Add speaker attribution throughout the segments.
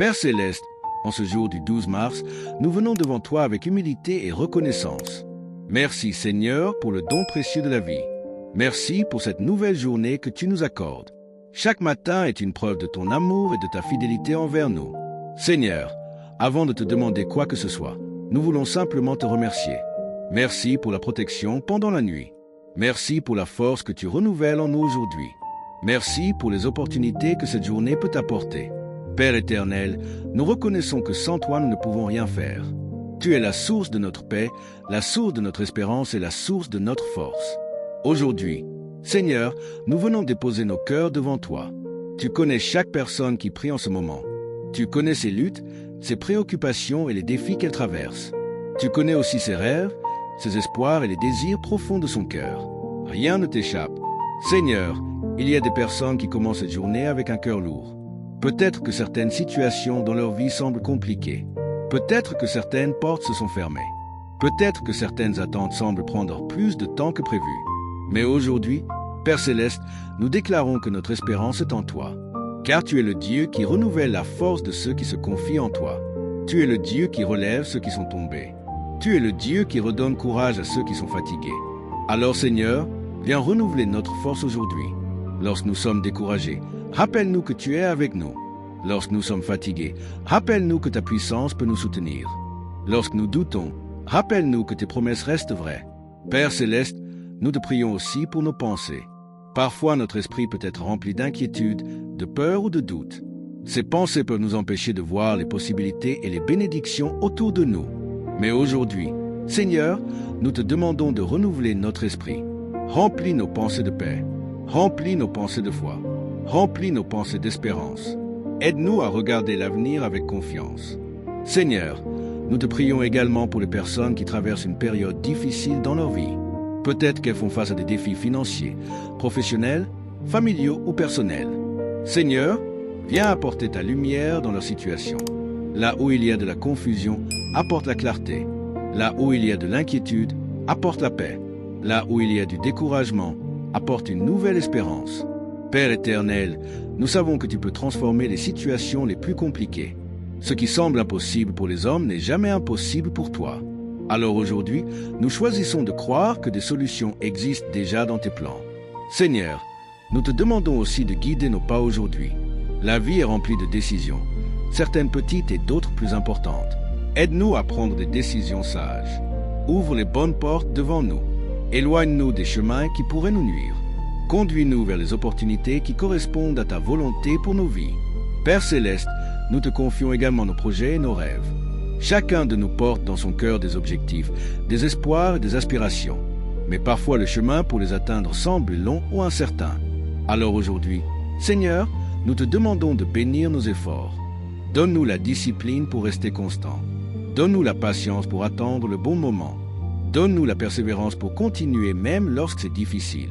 Speaker 1: Père Céleste, en ce jour du 12 mars, nous venons devant toi avec humilité et reconnaissance. Merci Seigneur pour le don précieux de la vie. Merci pour cette nouvelle journée que tu nous accordes. Chaque matin est une preuve de ton amour et de ta fidélité envers nous. Seigneur, avant de te demander quoi que ce soit, nous voulons simplement te remercier. Merci pour la protection pendant la nuit. Merci pour la force que tu renouvelles en nous aujourd'hui. Merci pour les opportunités que cette journée peut apporter. Père éternel, nous reconnaissons que sans toi nous ne pouvons rien faire. Tu es la source de notre paix, la source de notre espérance et la source de notre force. Aujourd'hui, Seigneur, nous venons déposer nos cœurs devant toi. Tu connais chaque personne qui prie en ce moment. Tu connais ses luttes, ses préoccupations et les défis qu'elle traverse. Tu connais aussi ses rêves, ses espoirs et les désirs profonds de son cœur. Rien ne t'échappe. Seigneur, il y a des personnes qui commencent cette journée avec un cœur lourd. Peut-être que certaines situations dans leur vie semblent compliquées. Peut-être que certaines portes se sont fermées. Peut-être que certaines attentes semblent prendre plus de temps que prévu. Mais aujourd'hui, Père Céleste, nous déclarons que notre espérance est en toi. Car tu es le Dieu qui renouvelle la force de ceux qui se confient en toi. Tu es le Dieu qui relève ceux qui sont tombés. Tu es le Dieu qui redonne courage à ceux qui sont fatigués. Alors Seigneur, viens renouveler notre force aujourd'hui. Lorsque nous sommes découragés, rappelle-nous que tu es avec nous. Lorsque nous sommes fatigués, rappelle-nous que ta puissance peut nous soutenir. Lorsque nous doutons, rappelle-nous que tes promesses restent vraies. Père Céleste, nous te prions aussi pour nos pensées. Parfois notre esprit peut être rempli d'inquiétude, de peur ou de doute. Ces pensées peuvent nous empêcher de voir les possibilités et les bénédictions autour de nous. Mais aujourd'hui, Seigneur, nous te demandons de renouveler notre esprit. Remplis nos pensées de paix. Remplis nos pensées de foi. Remplis nos pensées d'espérance. Aide-nous à regarder l'avenir avec confiance. Seigneur, nous te prions également pour les personnes qui traversent une période difficile dans leur vie. Peut-être qu'elles font face à des défis financiers, professionnels, familiaux ou personnels. Seigneur, viens apporter ta lumière dans leur situation. Là où il y a de la confusion, apporte la clarté. Là où il y a de l'inquiétude, apporte la paix. Là où il y a du découragement, apporte une nouvelle espérance. Père éternel, nous savons que tu peux transformer les situations les plus compliquées. Ce qui semble impossible pour les hommes n'est jamais impossible pour toi. Alors aujourd'hui, nous choisissons de croire que des solutions existent déjà dans tes plans. Seigneur, nous te demandons aussi de guider nos pas aujourd'hui. La vie est remplie de décisions, certaines petites et d'autres plus importantes. Aide-nous à prendre des décisions sages. Ouvre les bonnes portes devant nous. Éloigne-nous des chemins qui pourraient nous nuire. Conduis-nous vers les opportunités qui correspondent à ta volonté pour nos vies. Père Céleste, nous te confions également nos projets et nos rêves. Chacun de nous porte dans son cœur des objectifs, des espoirs et des aspirations. Mais parfois le chemin pour les atteindre semble long ou incertain. Alors aujourd'hui, Seigneur, nous te demandons de bénir nos efforts. Donne-nous la discipline pour rester constant. Donne-nous la patience pour attendre le bon moment. Donne-nous la persévérance pour continuer même lorsque c'est difficile.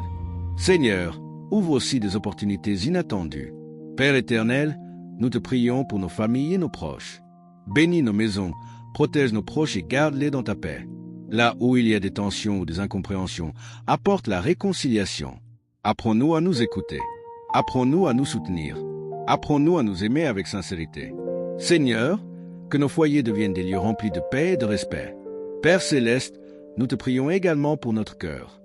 Speaker 1: Seigneur, ouvre aussi des opportunités inattendues. Père éternel, nous te prions pour nos familles et nos proches. Bénis nos maisons, protège nos proches et garde-les dans ta paix. Là où il y a des tensions ou des incompréhensions, apporte la réconciliation. Apprends-nous à nous écouter. Apprends-nous à nous soutenir. Apprends-nous à nous aimer avec sincérité. Seigneur, que nos foyers deviennent des lieux remplis de paix et de respect. Père Céleste, nous te prions également pour notre cœur.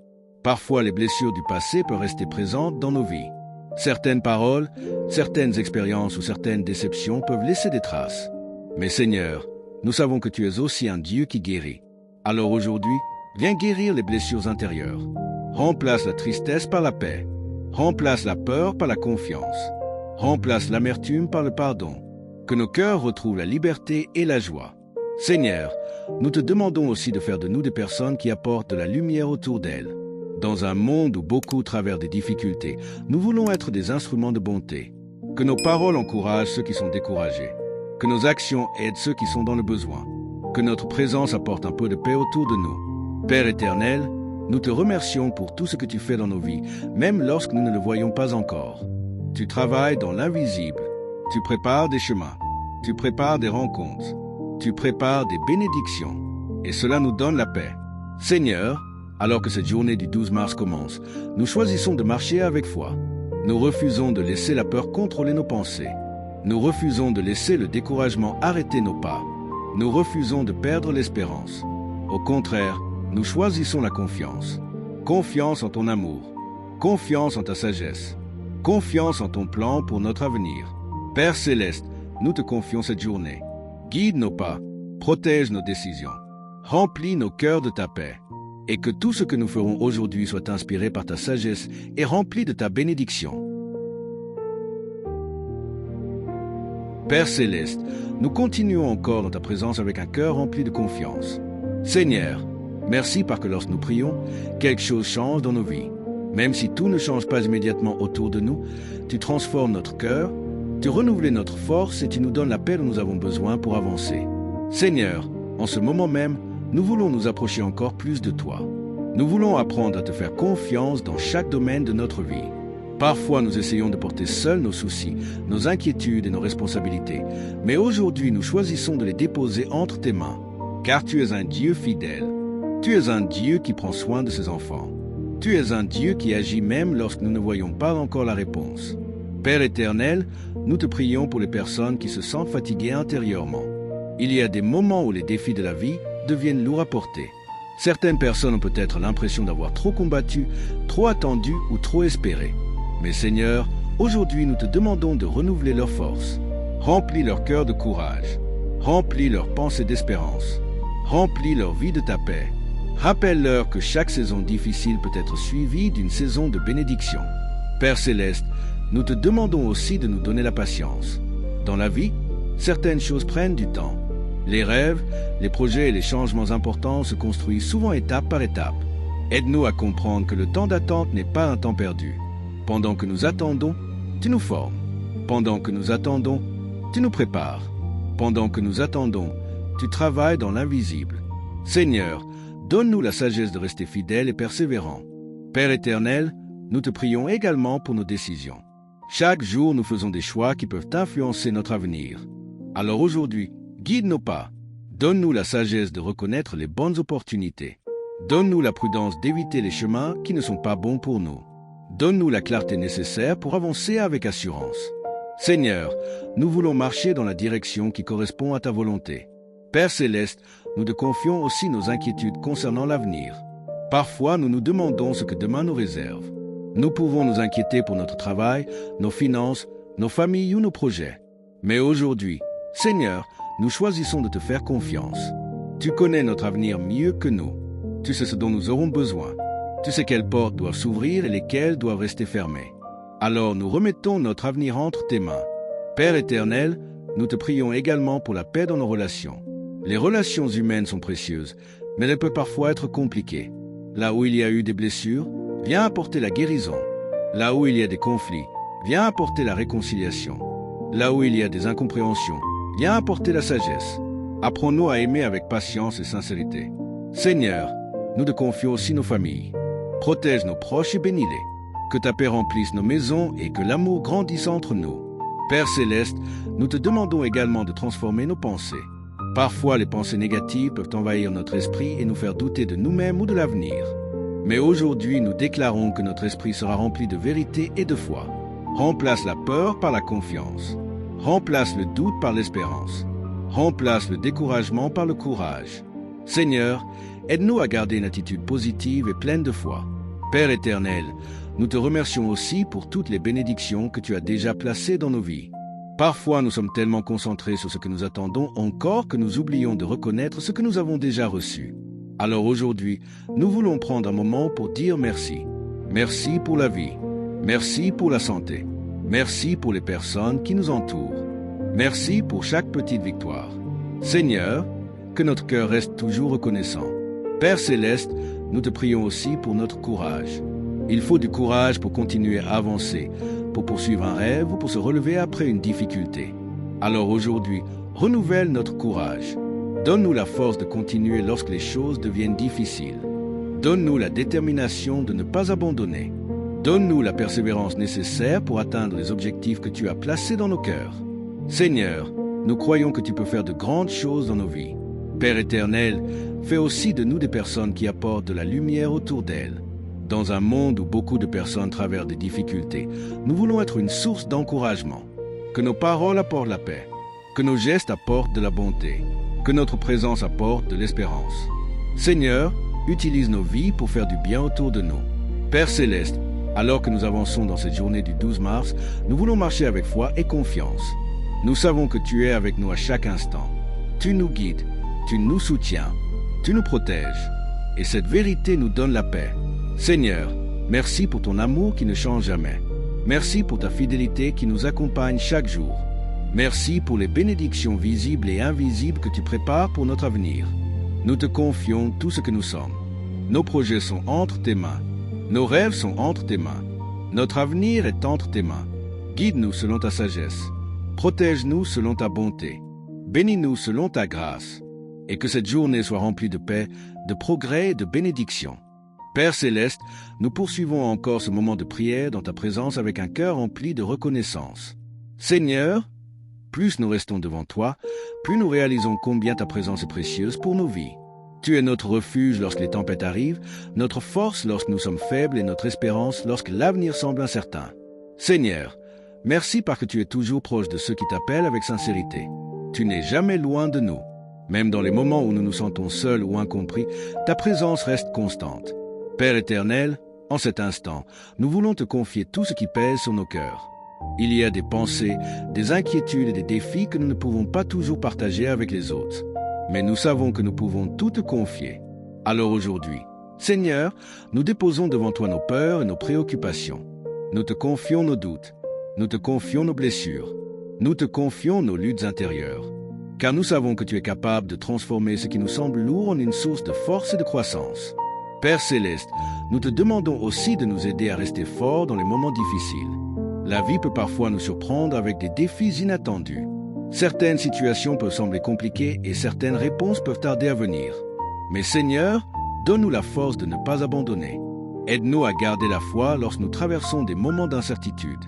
Speaker 1: Parfois, les blessures du passé peuvent rester présentes dans nos vies. Certaines paroles, certaines expériences ou certaines déceptions peuvent laisser des traces. Mais Seigneur, nous savons que tu es aussi un Dieu qui guérit. Alors aujourd'hui, viens guérir les blessures intérieures. Remplace la tristesse par la paix. Remplace la peur par la confiance. Remplace l'amertume par le pardon. Que nos cœurs retrouvent la liberté et la joie. Seigneur, nous te demandons aussi de faire de nous des personnes qui apportent de la lumière autour d'elles. Dans un monde où beaucoup traversent des difficultés, nous voulons être des instruments de bonté. Que nos paroles encouragent ceux qui sont découragés. Que nos actions aident ceux qui sont dans le besoin. Que notre présence apporte un peu de paix autour de nous. Père éternel, nous te remercions pour tout ce que tu fais dans nos vies, même lorsque nous ne le voyons pas encore. Tu travailles dans l'invisible. Tu prépares des chemins. Tu prépares des rencontres. Tu prépares des bénédictions. Et cela nous donne la paix. Seigneur, alors que cette journée du 12 mars commence, nous choisissons de marcher avec foi. Nous refusons de laisser la peur contrôler nos pensées. Nous refusons de laisser le découragement arrêter nos pas. Nous refusons de perdre l'espérance. Au contraire, nous choisissons la confiance. Confiance en ton amour. Confiance en ta sagesse. Confiance en ton plan pour notre avenir. Père Céleste, nous te confions cette journée. Guide nos pas, protège nos décisions. Remplis nos cœurs de ta paix. Et que tout ce que nous ferons aujourd'hui soit inspiré par ta sagesse et rempli de ta bénédiction. Père Céleste, nous continuons encore dans ta présence avec un cœur rempli de confiance. Seigneur, merci parce que lorsque nous prions, quelque chose change dans nos vies. Même si tout ne change pas immédiatement autour de nous, tu transformes notre cœur, tu renouvelles notre force et tu nous donnes la paix dont nous avons besoin pour avancer. Seigneur, en ce moment même, nous voulons nous approcher encore plus de toi. Nous voulons apprendre à te faire confiance dans chaque domaine de notre vie. Parfois, nous essayons de porter seuls nos soucis, nos inquiétudes et nos responsabilités. Mais aujourd'hui, nous choisissons de les déposer entre tes mains. Car tu es un Dieu fidèle. Tu es un Dieu qui prend soin de ses enfants. Tu es un Dieu qui agit même lorsque nous ne voyons pas encore la réponse. Père éternel, nous te prions pour les personnes qui se sentent fatiguées intérieurement. Il y a des moments où les défis de la vie deviennent lourds à porter. Certaines personnes ont peut-être l'impression d'avoir trop combattu, trop attendu ou trop espéré. Mais Seigneur, aujourd'hui nous te demandons de renouveler leurs forces. Remplis leur cœur de courage. Remplis leurs pensées d'espérance. Remplis leur vie de ta paix. Rappelle-leur que chaque saison difficile peut être suivie d'une saison de bénédiction. Père Céleste, nous te demandons aussi de nous donner la patience. Dans la vie, certaines choses prennent du temps. Les rêves, les projets et les changements importants se construisent souvent étape par étape. Aide-nous à comprendre que le temps d'attente n'est pas un temps perdu. Pendant que nous attendons, tu nous formes. Pendant que nous attendons, tu nous prépares. Pendant que nous attendons, tu travailles dans l'invisible. Seigneur, donne-nous la sagesse de rester fidèles et persévérants. Père éternel, nous te prions également pour nos décisions. Chaque jour, nous faisons des choix qui peuvent influencer notre avenir. Alors aujourd'hui, guide nos pas. Donne-nous la sagesse de reconnaître les bonnes opportunités. Donne-nous la prudence d'éviter les chemins qui ne sont pas bons pour nous. Donne-nous la clarté nécessaire pour avancer avec assurance. Seigneur, nous voulons marcher dans la direction qui correspond à ta volonté. Père Céleste, nous te confions aussi nos inquiétudes concernant l'avenir. Parfois, nous nous demandons ce que demain nous réserve. Nous pouvons nous inquiéter pour notre travail, nos finances, nos familles ou nos projets. Mais aujourd'hui, Seigneur, nous choisissons de te faire confiance. Tu connais notre avenir mieux que nous. Tu sais ce dont nous aurons besoin. Tu sais quelles portes doivent s'ouvrir et lesquelles doivent rester fermées. Alors nous remettons notre avenir entre tes mains. Père éternel, nous te prions également pour la paix dans nos relations. Les relations humaines sont précieuses, mais elles peuvent parfois être compliquées. Là où il y a eu des blessures, viens apporter la guérison. Là où il y a des conflits, viens apporter la réconciliation. Là où il y a des incompréhensions, viens apporter la sagesse. Apprends-nous à aimer avec patience et sincérité. Seigneur, nous te confions aussi nos familles. Protège nos proches et bénis-les. Que ta paix remplisse nos maisons et que l'amour grandisse entre nous. Père Céleste, nous te demandons également de transformer nos pensées. Parfois, les pensées négatives peuvent envahir notre esprit et nous faire douter de nous-mêmes ou de l'avenir. Mais aujourd'hui, nous déclarons que notre esprit sera rempli de vérité et de foi. Remplace la peur par la confiance. Remplace le doute par l'espérance. Remplace le découragement par le courage. Seigneur, aide-nous à garder une attitude positive et pleine de foi. Père éternel, nous te remercions aussi pour toutes les bénédictions que tu as déjà placées dans nos vies. Parfois, nous sommes tellement concentrés sur ce que nous attendons encore que nous oublions de reconnaître ce que nous avons déjà reçu. Alors aujourd'hui, nous voulons prendre un moment pour dire merci. Merci pour la vie. Merci pour la santé. Merci pour les personnes qui nous entourent. Merci pour chaque petite victoire. Seigneur, que notre cœur reste toujours reconnaissant. Père Céleste, nous te prions aussi pour notre courage. Il faut du courage pour continuer à avancer, pour poursuivre un rêve ou pour se relever après une difficulté. Alors aujourd'hui, renouvelle notre courage. Donne-nous la force de continuer lorsque les choses deviennent difficiles. Donne-nous la détermination de ne pas abandonner. Donne-nous la persévérance nécessaire pour atteindre les objectifs que tu as placés dans nos cœurs. Seigneur, nous croyons que tu peux faire de grandes choses dans nos vies. Père éternel, fais aussi de nous des personnes qui apportent de la lumière autour d'elles. Dans un monde où beaucoup de personnes traversent des difficultés, nous voulons être une source d'encouragement. que nos paroles apportent la paix, que nos gestes apportent de la bonté, que notre présence apporte de l'espérance. Seigneur, utilise nos vies pour faire du bien autour de nous. Père céleste, alors que nous avançons dans cette journée du 12 mars, nous voulons marcher avec foi et confiance. Nous savons que tu es avec nous à chaque instant. Tu nous guides, tu nous soutiens, tu nous protèges. Et cette vérité nous donne la paix. Seigneur, merci pour ton amour qui ne change jamais. Merci pour ta fidélité qui nous accompagne chaque jour. Merci pour les bénédictions visibles et invisibles que tu prépares pour notre avenir. Nous te confions tout ce que nous sommes. Nos projets sont entre tes mains. Nos rêves sont entre tes mains. Notre avenir est entre tes mains. Guide-nous selon ta sagesse. Protège-nous selon ta bonté. Bénis-nous selon ta grâce. Et que cette journée soit remplie de paix, de progrès et de bénédictions. Père céleste, nous poursuivons encore ce moment de prière dans ta présence avec un cœur rempli de reconnaissance. Seigneur, plus nous restons devant toi, plus nous réalisons combien ta présence est précieuse pour nos vies. Tu es notre refuge lorsque les tempêtes arrivent, notre force lorsque nous sommes faibles et notre espérance lorsque l'avenir semble incertain. Seigneur, merci parce que tu es toujours proche de ceux qui t'appellent avec sincérité. Tu n'es jamais loin de nous. Même dans les moments où nous nous sentons seuls ou incompris, ta présence reste constante. Père éternel, en cet instant, nous voulons te confier tout ce qui pèse sur nos cœurs. Il y a des pensées, des inquiétudes et des défis que nous ne pouvons pas toujours partager avec les autres. Mais nous savons que nous pouvons tout te confier. Alors aujourd'hui, Seigneur, nous déposons devant toi nos peurs et nos préoccupations. Nous te confions nos doutes. Nous te confions nos blessures. Nous te confions nos luttes intérieures. Car nous savons que tu es capable de transformer ce qui nous semble lourd en une source de force et de croissance. Père céleste, nous te demandons aussi de nous aider à rester forts dans les moments difficiles. La vie peut parfois nous surprendre avec des défis inattendus. Certaines situations peuvent sembler compliquées et certaines réponses peuvent tarder à venir. Mais Seigneur, donne-nous la force de ne pas abandonner. Aide-nous à garder la foi lorsque nous traversons des moments d'incertitude.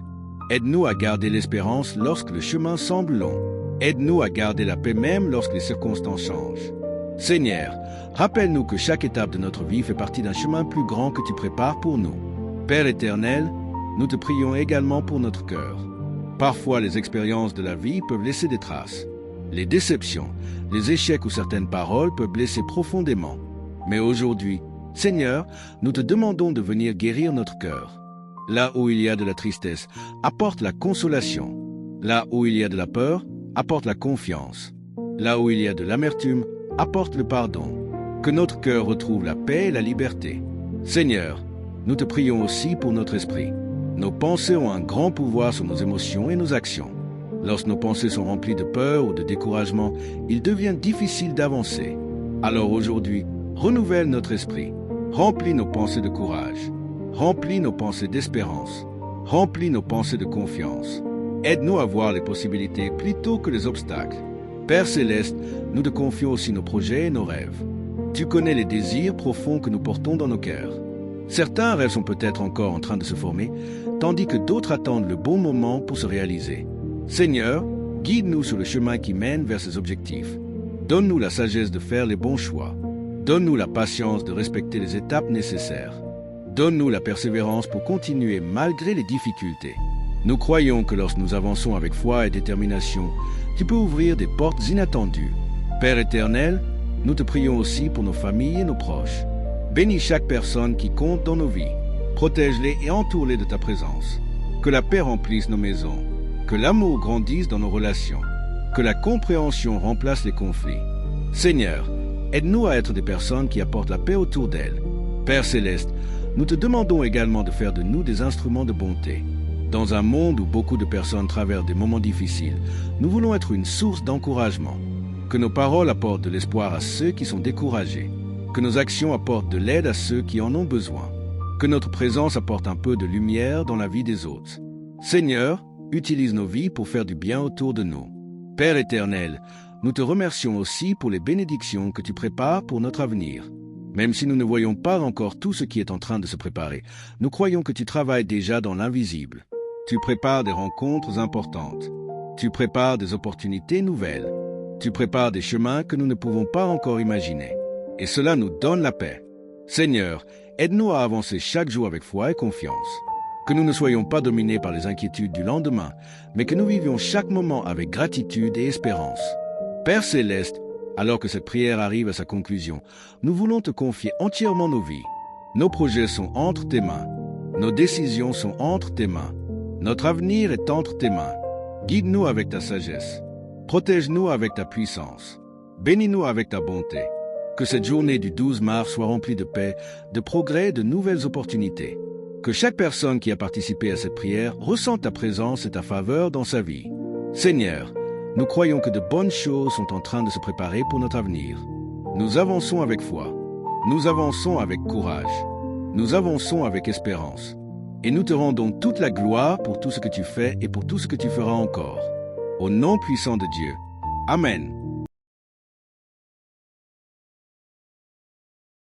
Speaker 1: Aide-nous à garder l'espérance lorsque le chemin semble long. Aide-nous à garder la paix même lorsque les circonstances changent. Seigneur, rappelle-nous que chaque étape de notre vie fait partie d'un chemin plus grand que tu prépares pour nous. Père éternel, nous te prions également pour notre cœur. Parfois, les expériences de la vie peuvent laisser des traces. Les déceptions, les échecs ou certaines paroles peuvent blesser profondément. Mais aujourd'hui, Seigneur, nous te demandons de venir guérir notre cœur. Là où il y a de la tristesse, apporte la consolation. Là où il y a de la peur, apporte la confiance. Là où il y a de l'amertume, apporte le pardon. Que notre cœur retrouve la paix et la liberté. Seigneur, nous te prions aussi pour notre esprit. Nos pensées ont un grand pouvoir sur nos émotions et nos actions. Lorsque nos pensées sont remplies de peur ou de découragement, il devient difficile d'avancer. Alors aujourd'hui, renouvelle notre esprit. Remplis nos pensées de courage. Remplis nos pensées d'espérance. Remplis nos pensées de confiance. Aide-nous à voir les possibilités plutôt que les obstacles. Père céleste, nous te confions aussi nos projets et nos rêves. Tu connais les désirs profonds que nous portons dans nos cœurs. Certains rêves sont peut-être encore en train de se former, tandis que d'autres attendent le bon moment pour se réaliser. Seigneur, guide-nous sur le chemin qui mène vers ces objectifs. Donne-nous la sagesse de faire les bons choix. Donne-nous la patience de respecter les étapes nécessaires. Donne-nous la persévérance pour continuer malgré les difficultés. Nous croyons que lorsque nous avançons avec foi et détermination, tu peux ouvrir des portes inattendues. Père éternel, nous te prions aussi pour nos familles et nos proches. Bénis chaque personne qui compte dans nos vies. Protège-les et entoure-les de ta présence. Que la paix remplisse nos maisons. Que l'amour grandisse dans nos relations. Que la compréhension remplace les conflits. Seigneur, aide-nous à être des personnes qui apportent la paix autour d'elles. Père céleste, nous te demandons également de faire de nous des instruments de bonté. Dans un monde où beaucoup de personnes traversent des moments difficiles, nous voulons être une source d'encouragement. Que nos paroles apportent de l'espoir à ceux qui sont découragés. Que nos actions apportent de l'aide à ceux qui en ont besoin. Que notre présence apporte un peu de lumière dans la vie des autres. Seigneur, utilise nos vies pour faire du bien autour de nous. Père éternel, nous te remercions aussi pour les bénédictions que tu prépares pour notre avenir. Même si nous ne voyons pas encore tout ce qui est en train de se préparer, nous croyons que tu travailles déjà dans l'invisible. Tu prépares des rencontres importantes. Tu prépares des opportunités nouvelles. Tu prépares des chemins que nous ne pouvons pas encore imaginer. Et cela nous donne la paix. Seigneur, aide-nous à avancer chaque jour avec foi et confiance. Que nous ne soyons pas dominés par les inquiétudes du lendemain, mais que nous vivions chaque moment avec gratitude et espérance. Père céleste, alors que cette prière arrive à sa conclusion, nous voulons te confier entièrement nos vies. Nos projets sont entre tes mains. Nos décisions sont entre tes mains. Notre avenir est entre tes mains. Guide-nous avec ta sagesse. Protège-nous avec ta puissance. Bénis-nous avec ta bonté. Que cette journée du 12 mars soit remplie de paix, de progrès, de nouvelles opportunités. Que chaque personne qui a participé à cette prière ressente ta présence et ta faveur dans sa vie. Seigneur, nous croyons que de bonnes choses sont en train de se préparer pour notre avenir. Nous avançons avec foi. Nous avançons avec courage. Nous avançons avec espérance. Et nous te rendons toute la gloire pour tout ce que tu fais et pour tout ce que tu feras encore. Au nom puissant de Dieu. Amen.